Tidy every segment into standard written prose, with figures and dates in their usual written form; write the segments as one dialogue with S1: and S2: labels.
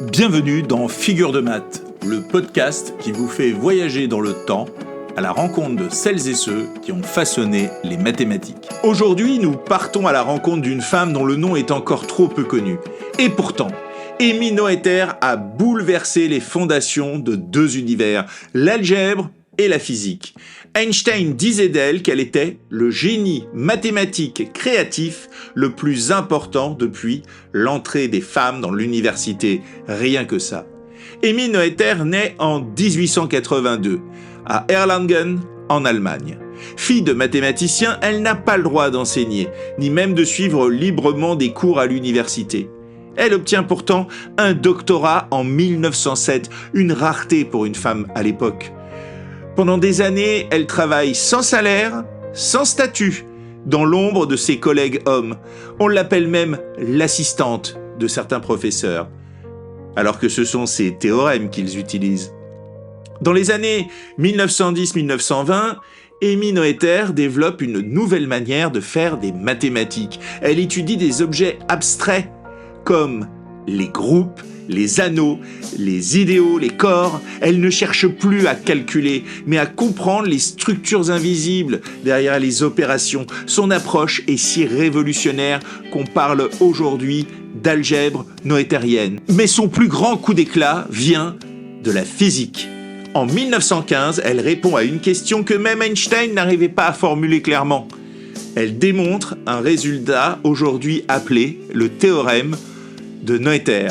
S1: Bienvenue dans Figure de maths, le podcast qui vous fait voyager dans le temps à la rencontre de celles et ceux qui ont façonné les mathématiques. Aujourd'hui, nous partons à la rencontre d'une femme dont le nom est encore trop peu connu. Et pourtant, Emmy Noether a bouleversé les fondations de deux univers, l'algèbre et la physique. Einstein disait d'elle qu'elle était le génie mathématique créatif le plus important depuis l'entrée des femmes dans l'université. Rien que ça. Emmy Noether naît en 1882 à Erlangen, en Allemagne. Fille de mathématicien, elle n'a pas le droit d'enseigner, ni même de suivre librement des cours à l'université. Elle obtient pourtant un doctorat en 1907, une rareté pour une femme à l'époque. Pendant des années, elle travaille sans salaire, sans statut, dans l'ombre de ses collègues hommes. On l'appelle même l'assistante de certains professeurs, alors que ce sont ses théorèmes qu'ils utilisent. Dans les années 1910-1920, Emmy Noether développe une nouvelle manière de faire des mathématiques. Elle étudie des objets abstraits, comme les groupes, les anneaux, les idéaux, les corps. Elle ne cherche plus à calculer, mais à comprendre les structures invisibles derrière les opérations. Son approche est si révolutionnaire qu'on parle aujourd'hui d'algèbre noethérienne. Mais son plus grand coup d'éclat vient de la physique. En 1915, elle répond à une question que même Einstein n'arrivait pas à formuler clairement. Elle démontre un résultat aujourd'hui appelé le théorème de Noether.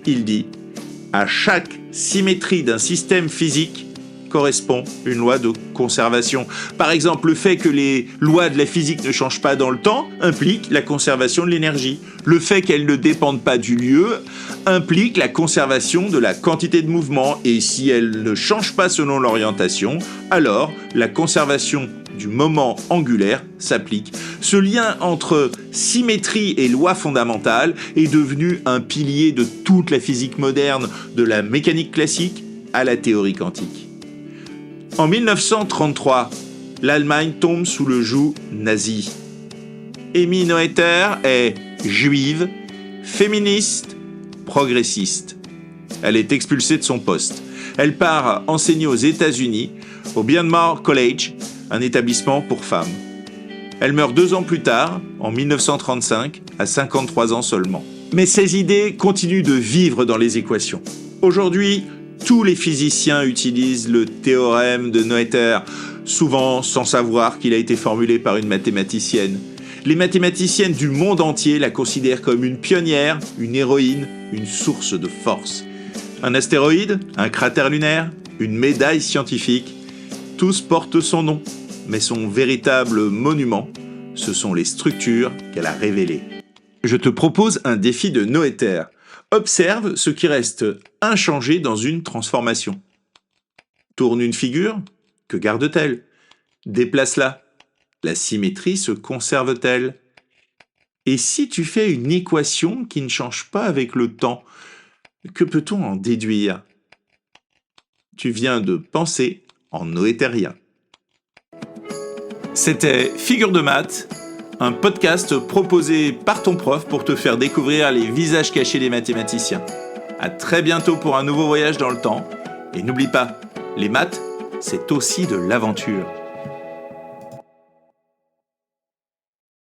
S1: Il dit « À chaque symétrie d'un système physique correspond une loi de conservation. » Par exemple, le fait que les lois de la physique ne changent pas dans le temps implique la conservation de l'énergie. Le fait qu'elles ne dépendent pas du lieu implique la conservation de la quantité de mouvement. Et si elles ne changent pas selon l'orientation, alors la conservation du moment angulaire s'applique. Ce lien entre symétrie et loi fondamentale est devenu un pilier de toute la physique moderne, de la mécanique classique à la théorie quantique. En 1933, l'Allemagne tombe sous le joug nazi. Emmy Noether est juive, féministe, progressiste. Elle est expulsée de son poste. Elle part enseigner aux États-Unis, au Bryn Mawr College, un établissement pour femmes. Elle meurt 2 ans plus tard, en 1935, à 53 ans seulement. Mais ses idées continuent de vivre dans les équations. Aujourd'hui, tous les physiciens utilisent le théorème de Noether, souvent sans savoir qu'il a été formulé par une mathématicienne. Les mathématiciennes du monde entier la considèrent comme une pionnière, une héroïne, une source de force. Un astéroïde, un cratère lunaire, une médaille scientifique, tous portent son nom. Mais son véritable monument, ce sont les structures qu'elle a révélées. Je te propose un défi de Noether. Observe ce qui reste inchangé dans une transformation. Tourne une figure, que garde-t-elle? Déplace-la, la symétrie se conserve-t-elle? Et si tu fais une équation qui ne change pas avec le temps, que peut-on en déduire? Tu viens de penser en noéthérien. C'était Figure de maths, un podcast proposé par ton prof pour te faire découvrir les visages cachés des mathématiciens. À très bientôt pour un nouveau voyage dans le temps. Et n'oublie pas, les maths, c'est aussi de l'aventure.